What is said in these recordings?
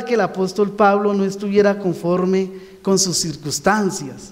que el apóstol Pablo no estuviera conforme con sus circunstancias,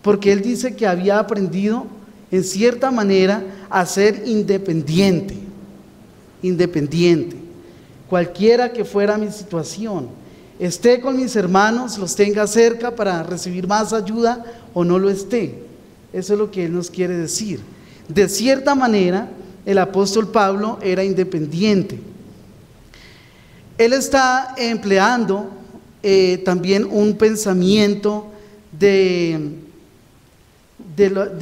porque él dice que había aprendido en cierta manera a ser independiente, cualquiera que fuera mi situación, esté con mis hermanos, los tenga cerca para recibir más ayuda o no lo esté. Eso es lo que él nos quiere decir. De cierta manera, el apóstol Pablo era independiente. Él está empleando también un pensamiento de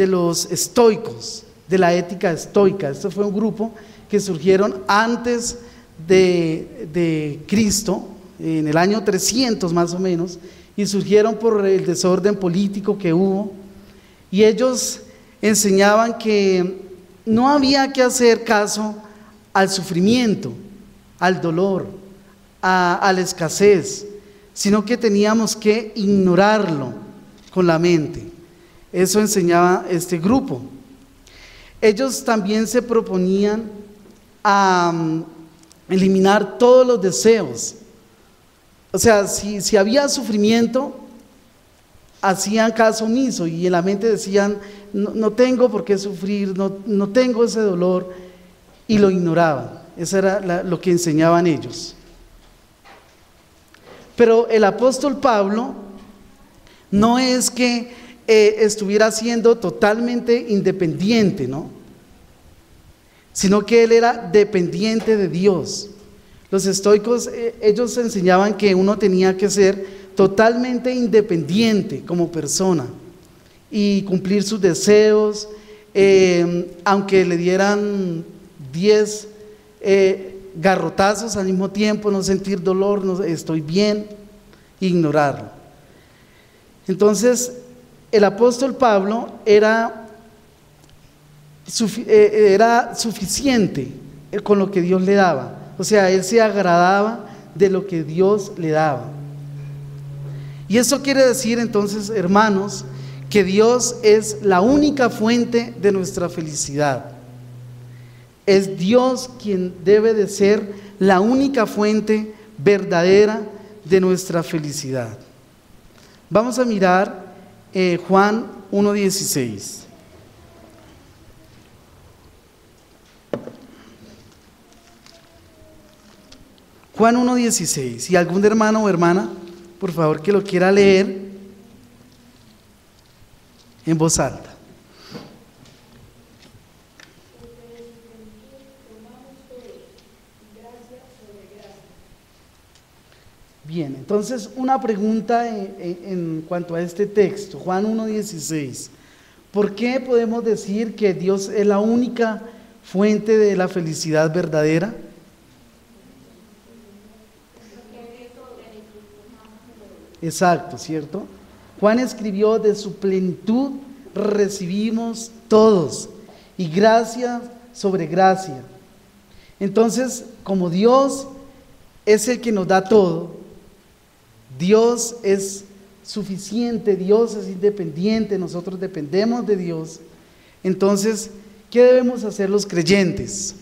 los estoicos, de la ética estoica. Este fue un grupo que surgieron antes de Cristo, en el año 300 más o menos, y surgieron por el desorden político que hubo, y ellos enseñaban que no había que hacer caso al sufrimiento, al dolor, a la escasez, sino que teníamos que ignorarlo con la mente. Eso enseñaba este grupo. Ellos también se proponían a eliminar todos los deseos. O sea, si había sufrimiento, hacían caso omiso y en la mente decían, no tengo por qué sufrir, no tengo ese dolor, y lo ignoraban. Eso era lo que enseñaban ellos. Pero el apóstol Pablo no es que estuviera siendo totalmente independiente, ¿no? Sino que él era dependiente de Dios. Los estoicos, ellos enseñaban que uno tenía que ser totalmente independiente como persona y cumplir sus deseos, aunque le dieran 10 garrotazos al mismo tiempo, no sentir dolor, no, estoy bien, ignorarlo. Entonces, el apóstol Pablo era suficiente con lo que Dios le daba. O sea, él se agradaba de lo que Dios le daba. Y eso quiere decir entonces, hermanos, que Dios es la única fuente de nuestra felicidad. Es Dios quien debe de ser la única fuente verdadera de nuestra felicidad. Vamos a mirar Juan 1:16. Juan 1:16. Si algún hermano o hermana, por favor, que lo quiera leer en voz alta. Bien, entonces una pregunta en cuanto a este texto, Juan 1:16. ¿Por qué podemos decir que Dios es la única fuente de la felicidad verdadera? Exacto, ¿cierto? Juan escribió, de su plenitud recibimos todos, y gracia sobre gracia. Entonces, como Dios es el que nos da todo, Dios es suficiente, Dios es independiente, nosotros dependemos de Dios. Entonces, ¿qué debemos hacer los creyentes?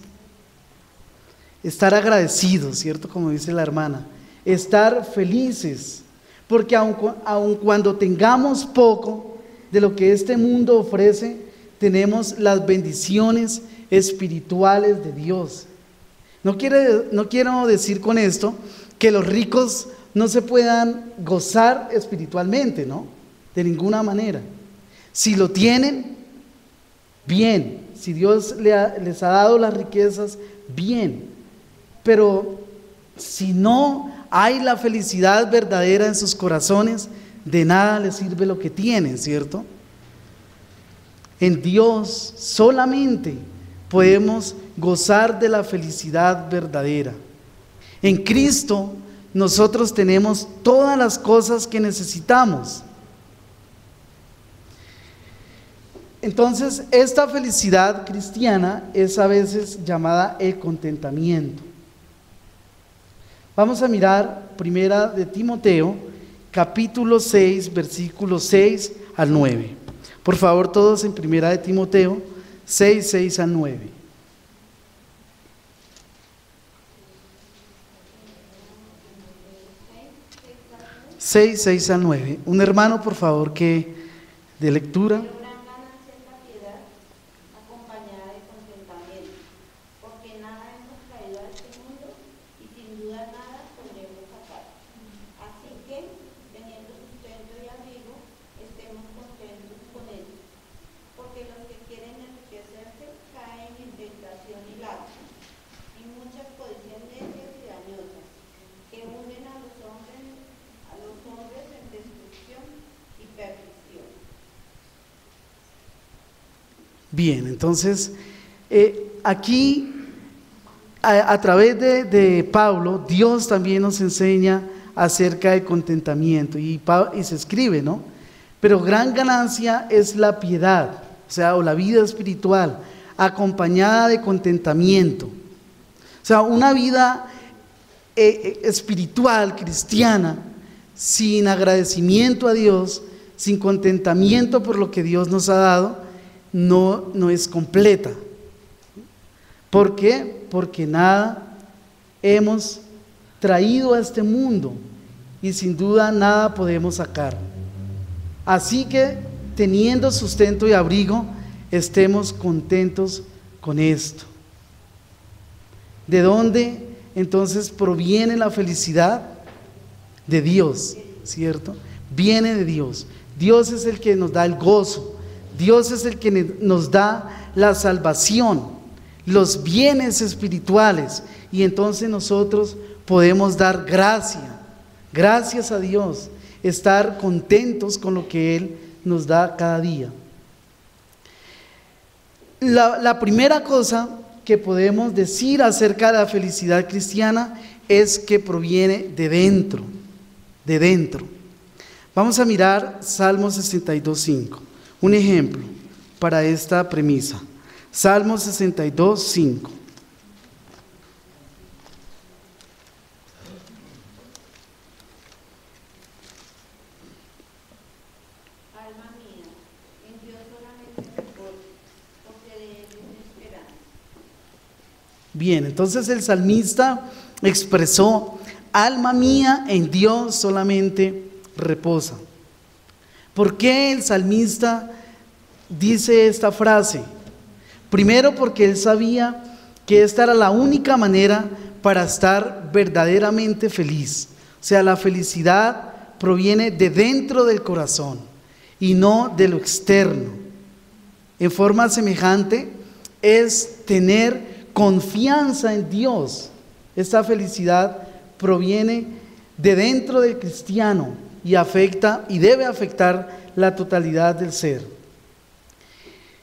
Estar agradecidos, ¿cierto? Como dice la hermana, estar felices, porque aun cuando tengamos poco de lo que este mundo ofrece, tenemos las bendiciones espirituales de Dios. No quiero decir con esto que los ricos no se puedan gozar espiritualmente, ¿no? De ninguna manera. Si lo tienen, bien. Si Dios les ha dado las riquezas, bien. Pero si no hay la felicidad verdadera en sus corazones, de nada les sirve lo que tienen, ¿cierto? En Dios solamente podemos gozar de la felicidad verdadera. En Cristo nosotros tenemos todas las cosas que necesitamos. Entonces, esta felicidad cristiana es a veces llamada el contentamiento. Vamos a mirar primera de Timoteo, capítulo 6, versículos 6 al 9. Por favor, todos en primera de Timoteo 6, 6 al 9. 6 al 9. Un hermano, por favor, que de lectura. Pero gran ganancia es la piedad, acompañada de contentamiento, porque nada hemos traído a este mundo y sin duda nada podremos sacar. Así que, teniendo sustento y abrigo, estemos contentos con ello, porque los que quieren enriquecerse caen en tentación y lazo, y muchas codicias necias y dañosas, que hunden a los hombres en destrucción y perdición. Bien, entonces, aquí, a través de Pablo, Dios también nos enseña acerca de contentamiento, y se escribe, ¿no? Pero gran ganancia es la piedad, o sea, o la vida espiritual, acompañada de contentamiento. O sea, una vida espiritual, cristiana, sin agradecimiento a Dios, sin contentamiento por lo que Dios nos ha dado, no es completa. ¿Por qué? Porque nada hemos traído a este mundo y sin duda nada podemos sacar. Así que, teniendo sustento y abrigo, estemos contentos con esto. ¿De dónde entonces proviene la felicidad? De Dios, ¿cierto? Viene de Dios. Dios es el que nos da el gozo. Dios es el que nos da la salvación, los bienes espirituales. Y entonces nosotros podemos dar gracias a Dios, estar contentos con lo que Él nos da cada día. La primera cosa que podemos decir acerca de la felicidad cristiana es que proviene de dentro. De dentro. Vamos a mirar Salmo 62:5, un ejemplo para esta premisa. Salmo 62:5. Alma mía, en Dios solamente reposo, porque de Él es mi esperanza. Bien, entonces el salmista expresó: alma mía, en Dios solamente reposa. ¿Por qué el salmista dice esta frase? Primero, porque él sabía que esta era la única manera para estar verdaderamente feliz. O sea, la felicidad proviene de dentro del corazón y no de lo externo. En forma semejante es tener confianza en Dios. Esta felicidad proviene de dentro del cristiano y afecta y debe afectar la totalidad del ser.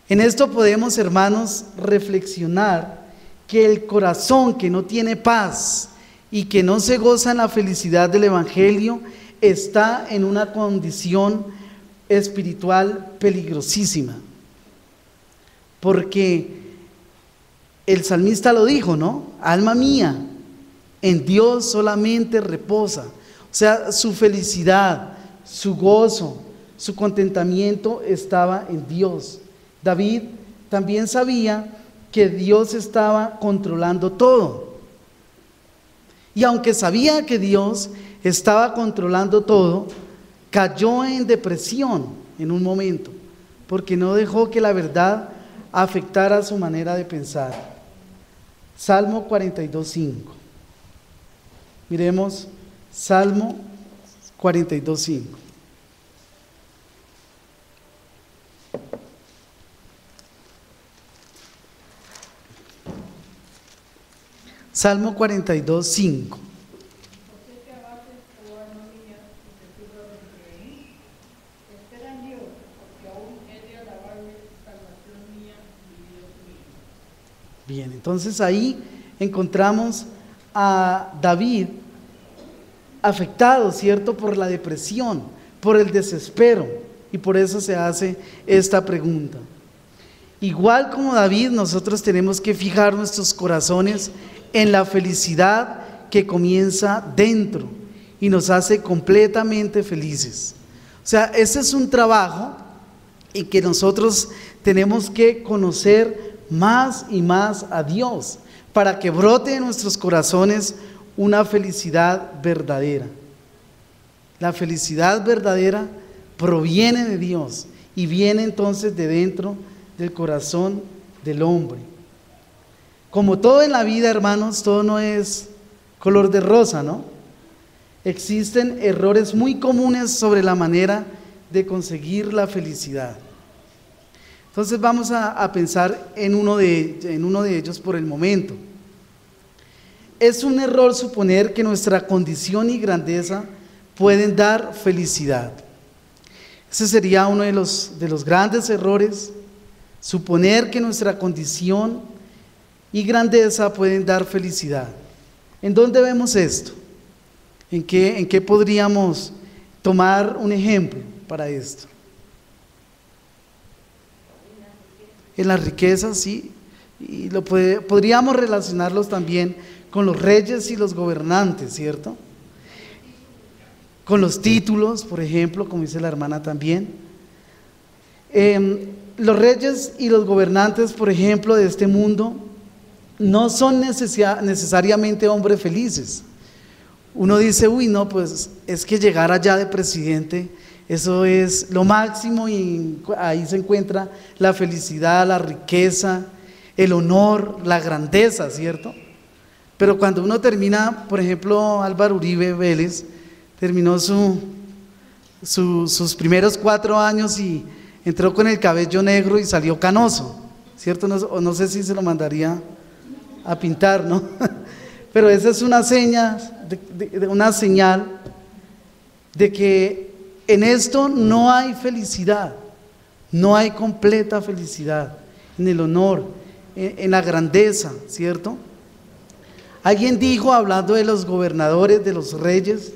En esto podemos, hermanos, reflexionar que el corazón que no tiene paz y que no se goza en la felicidad del Evangelio está en una condición espiritual peligrosísima. Porque el salmista lo dijo, ¿no? Alma mía, en Dios solamente reposa. O sea, su felicidad, su gozo, su contentamiento estaba en Dios. David también sabía que Dios estaba controlando todo. Y aunque sabía que Dios estaba controlando todo, cayó en depresión en un momento, porque no dejó que la verdad afectara su manera de pensar. Salmo 42:5. Miremos Salmo 42:5. Salmo 42:5. Bien, entonces ahí encontramos a David afectado, ¿cierto?, por la depresión, por el desespero, y por eso se hace esta pregunta. Igual como David, nosotros tenemos que fijar nuestros corazones en la felicidad que comienza dentro y nos hace completamente felices. O sea, ese es un trabajo en que nosotros tenemos que conocer más y más a Dios para que brote en nuestros corazones una felicidad verdadera. La felicidad verdadera proviene de Dios y viene entonces de dentro del corazón del hombre. Como todo en la vida, hermanos, todo no es color de rosa, ¿no? Existen errores muy comunes sobre la manera de conseguir la felicidad. Entonces vamos a pensar en uno de ellos por el momento. Es un error suponer que nuestra condición y grandeza pueden dar felicidad. Ese sería uno de los grandes errores, suponer que nuestra condición y grandeza pueden dar felicidad. ¿En dónde vemos esto? ¿En qué podríamos tomar un ejemplo para esto? En las riquezas, sí, y podríamos relacionarlos también con los reyes y los gobernantes, ¿cierto? Con los títulos, por ejemplo, como dice la hermana también. Los reyes y los gobernantes, por ejemplo, de este mundo, no son necesariamente hombres felices. Uno dice, uy, no, pues es que llegar allá de presidente, eso es lo máximo y ahí se encuentra la felicidad, la riqueza, el honor, la grandeza, ¿cierto? Pero cuando uno termina, por ejemplo, Álvaro Uribe Vélez, terminó sus primeros 4 años y entró con el cabello negro y salió canoso, ¿cierto? No sé si se lo mandaría a pintar, ¿no? Pero esa es una una señal de que en esto no hay felicidad, no hay completa felicidad, en el honor, en la grandeza, ¿cierto? Alguien dijo, hablando de los gobernadores, de los reyes,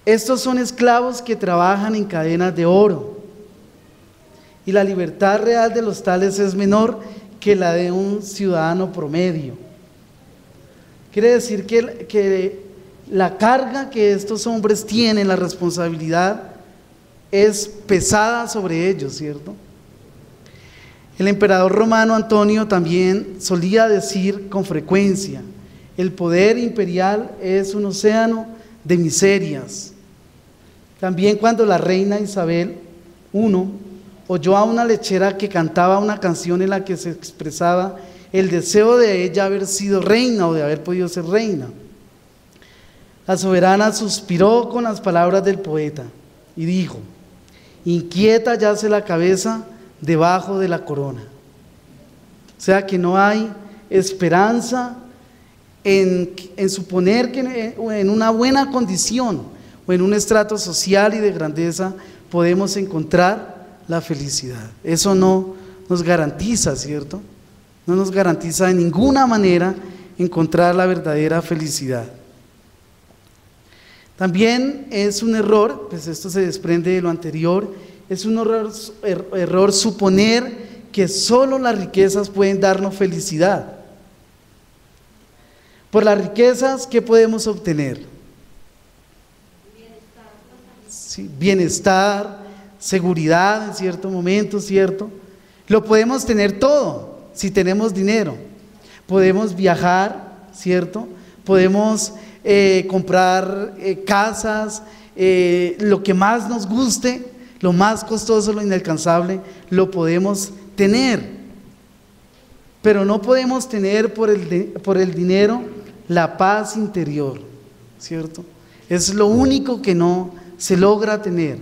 estos son esclavos que trabajan en cadenas de oro, y la libertad real de los tales es menor que la de un ciudadano promedio. Quiere decir que la carga que estos hombres tienen, la responsabilidad, es pesada sobre ellos, ¿cierto? El emperador romano Antonio también solía decir con frecuencia, el poder imperial es un océano de miserias. También cuando la reina Isabel I oyó a una lechera que cantaba una canción en la que se expresaba el deseo de ella haber sido reina o de haber podido ser reina, la soberana suspiró con las palabras del poeta y dijo, inquieta yace la cabeza debajo de la corona. O sea que no hay esperanza en suponer que en una buena condición o en un estrato social y de grandeza podemos encontrar la felicidad. Eso no nos garantiza, ¿cierto? No nos garantiza de ninguna manera encontrar la verdadera felicidad. También es un error, pues esto se desprende de lo anterior, es un error suponer que solo las riquezas pueden darnos felicidad. Por las riquezas, ¿qué podemos obtener? Sí, bienestar, seguridad en cierto momento, ¿cierto? Lo podemos tener todo si tenemos dinero. Podemos viajar, ¿cierto? Podemos comprar casas, lo que más nos guste, lo más costoso, lo inalcanzable, lo podemos tener. Pero no podemos tener por el dinero la paz interior, ¿cierto? Es lo único que no se logra tener.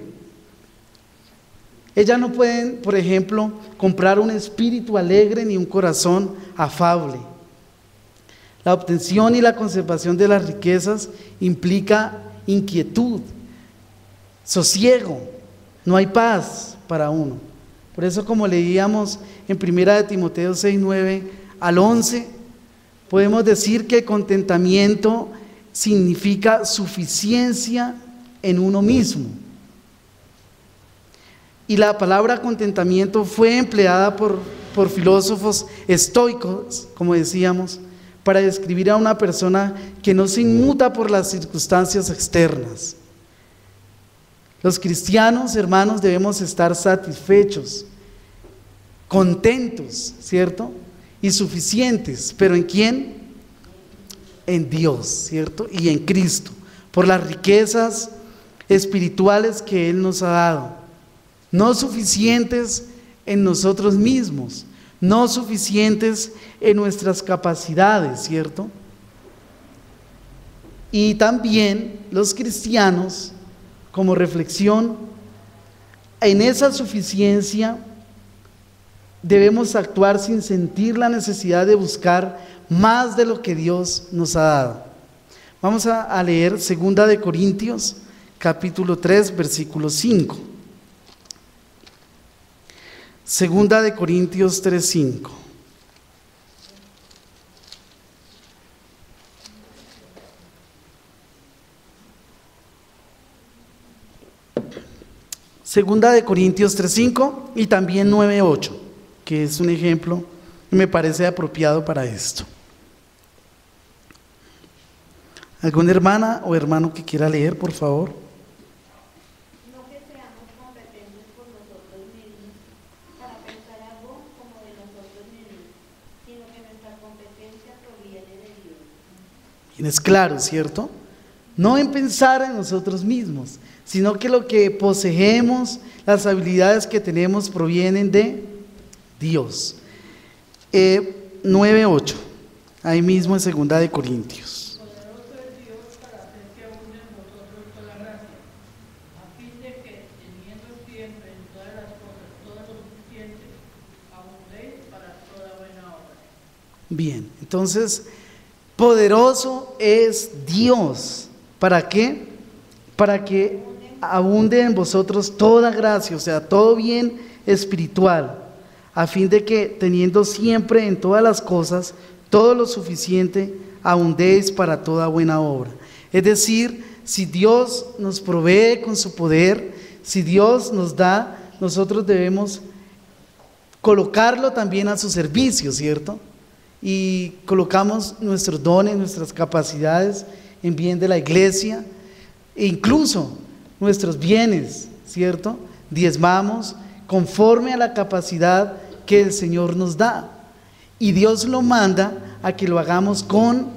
Ellas no pueden, por ejemplo, comprar un espíritu alegre ni un corazón afable. La obtención y la conservación de las riquezas implica inquietud, sosiego, no hay paz para uno. Por eso, como leíamos en 1 Timoteo 6, 9 al 11, podemos decir que contentamiento significa suficiencia en uno mismo. Y la palabra contentamiento fue empleada por filósofos estoicos, como decíamos, para describir a una persona que no se inmuta por las circunstancias externas. Los cristianos, hermanos, debemos estar satisfechos, contentos, ¿cierto? Y suficientes, pero ¿en quién? En Dios, ¿cierto? Y en Cristo. Por las riquezas espirituales que Él nos ha dado, no suficientes en nosotros mismos, no suficientes en nuestras capacidades, ¿cierto? Y también los cristianos, como reflexión, en esa suficiencia debemos actuar sin sentir la necesidad de buscar más de lo que Dios nos ha dado. Vamos a leer 2 de Corintios, capítulo 3, versículo 5. 2 de Corintios 3, 5. Segunda de Corintios 3:5 y también 9:8, que es un ejemplo que me parece apropiado para esto. ¿Alguna hermana o hermano que quiera leer, por favor? No que seamos competentes por nosotros mismos para pensar algo como de nosotros mismos, sino que nuestra competencia proviene de Dios. Bien, es claro, ¿cierto? No en pensar en nosotros mismos, sino que lo que poseemos, las habilidades que tenemos provienen de Dios. 9:8, ahí mismo en 2 de Corintios. Poderoso es Dios para hacer que abunde en vosotros toda gracia, a fin de que, teniendo siempre en todas las cosas todo lo suficiente, abundéis para toda buena obra. Bien, entonces, poderoso es Dios. ¿Para qué? Para que abunde en vosotros toda gracia, o sea, todo bien espiritual, a fin de que, teniendo siempre en todas las cosas todo lo suficiente, abundéis para toda buena obra. Es decir, si Dios nos provee con su poder, si Dios nos da, nosotros debemos colocarlo también a su servicio, ¿cierto? Y colocamos nuestros dones, nuestras capacidades en bien de la iglesia, e incluso nuestros bienes, ¿cierto? Diezmamos conforme a la capacidad que el Señor nos da. Y Dios lo manda a que lo hagamos con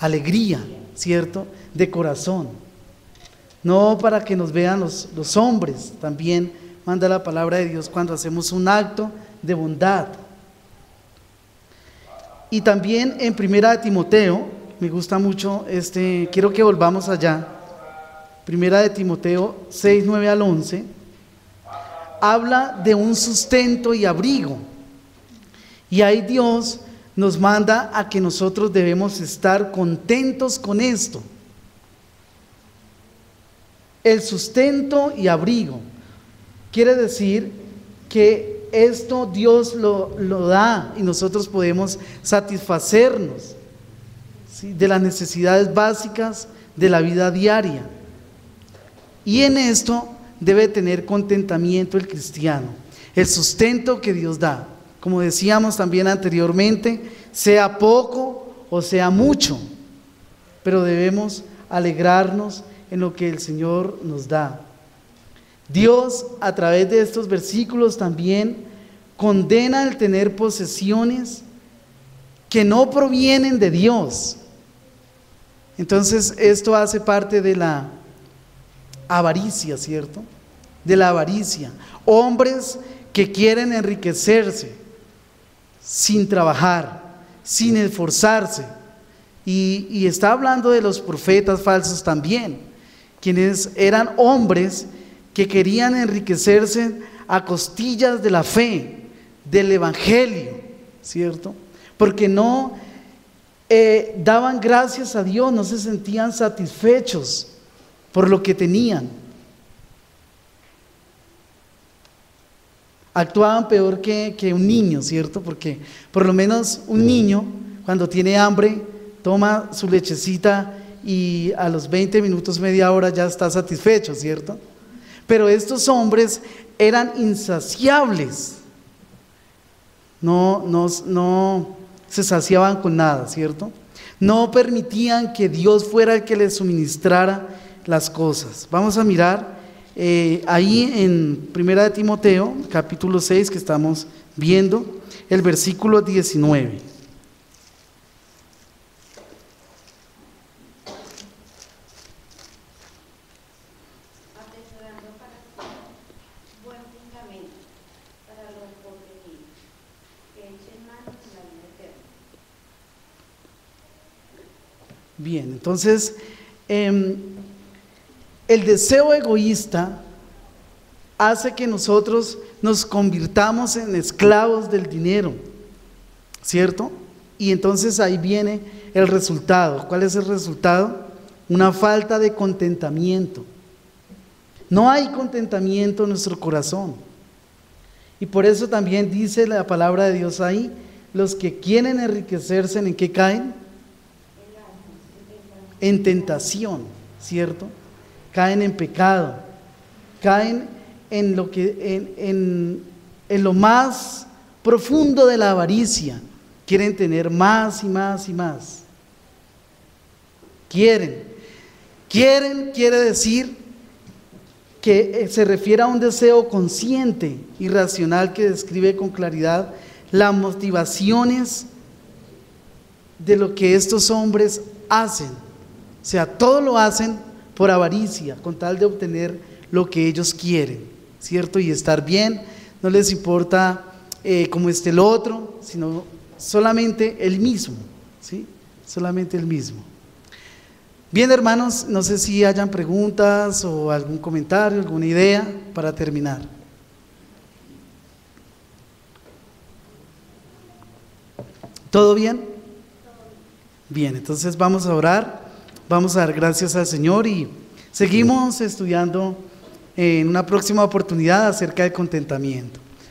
alegría, ¿cierto? De corazón. No para que nos vean los hombres, también manda la palabra de Dios cuando hacemos un acto de bondad. Y también en 1 de Timoteo, me gusta mucho quiero que volvamos allá. 1 de Timoteo 6, 9 al 11, habla de un sustento y abrigo. Y ahí Dios nos manda a que nosotros debemos estar contentos con esto. El sustento y abrigo quiere decir que esto Dios lo da y nosotros podemos satisfacernos, ¿sí?, de las necesidades básicas de la vida diaria. Y en esto debe tener contentamiento el cristiano, el sustento que Dios da. Como decíamos también anteriormente, sea poco o sea mucho, pero debemos alegrarnos en lo que el Señor nos da. Dios, a través de estos versículos, también condena el tener posesiones que no provienen de Dios. Entonces, esto hace parte de la avaricia, ¿cierto? De la avaricia. Hombres que quieren enriquecerse sin trabajar, sin esforzarse. Y está hablando de los profetas falsos también, quienes eran hombres que querían enriquecerse a costillas de la fe, del evangelio, ¿cierto? Porque no daban gracias a Dios, no se sentían satisfechos por lo que tenían. Actuaban peor que un niño, ¿cierto? Porque por lo menos un niño, cuando tiene hambre, toma su lechecita y a los 20 minutos, media hora ya está satisfecho, ¿cierto? Pero estos hombres eran insaciables, no se saciaban con nada, ¿cierto? No permitían que Dios fuera el que les suministrara las cosas. Vamos a mirar ahí en 1 de Timoteo, capítulo 6, que estamos viendo, el versículo 19. atesorando para sí buen fundamento para los porvenidos, que echen mano en la vida eterna. Bien, entonces, el deseo egoísta hace que nosotros nos convirtamos en esclavos del dinero, ¿cierto? Y entonces ahí viene el resultado. ¿Cuál es el resultado? Una falta de contentamiento. No hay contentamiento en nuestro corazón. Y por eso también dice la palabra de Dios ahí, los que quieren enriquecerse, ¿en qué caen? En tentación, ¿cierto? Caen en pecado, caen en lo más profundo de la avaricia. Quieren tener más y más y más. Quiere decir que se refiere a un deseo consciente y racional que describe con claridad las motivaciones de lo que estos hombres hacen. O sea, todo lo hacen por avaricia, con tal de obtener lo que ellos quieren, ¿cierto? Y estar bien, no les importa cómo esté el otro, sino solamente el mismo, ¿sí? Solamente el mismo. Bien, hermanos, no sé si hayan preguntas o algún comentario, alguna idea para terminar. ¿Todo bien? Bien, entonces vamos a orar, vamos a dar gracias al Señor y seguimos estudiando en una próxima oportunidad acerca del contentamiento.